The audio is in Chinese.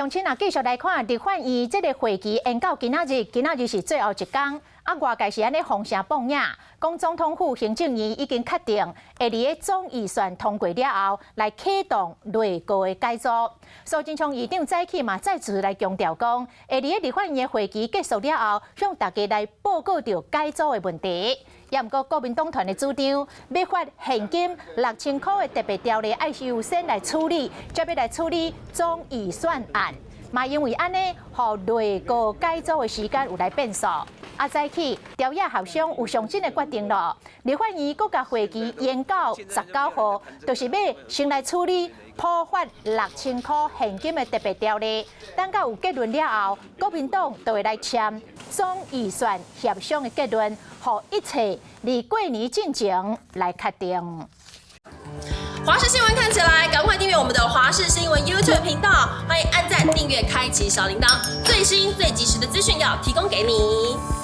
乡亲啊，继续来看立法院这个会期延到今仔日是最后一天。外界是安尼风声放影，讲总统府行政院已经确定会伫个总预算通过了后，来启动内阁的改组。苏贞昌议长早起嘛再次来强调讲，会伫个立法院的会期结束了后，向大家来报告着改组的问题。也毋过国民党团的主张，要发现金6000块的特别条例，爱是优先来处理，才要来处理总预算案。嘛，因为安尼，互内阁改组的时间有来变数。早起，朝野校商有上真的决定了，立法院各甲会期延到19号，就是要先来处理普发6000块现金的特别条例。等到有结论了后，国民党就会来签总预算协商的结论，互一切离过年进前来确定。华视新闻看起来，赶快订阅我们的华视新闻 YouTube 频道，欢迎按赞、订阅、开启小铃铛，最新最及时的资讯要提供给你。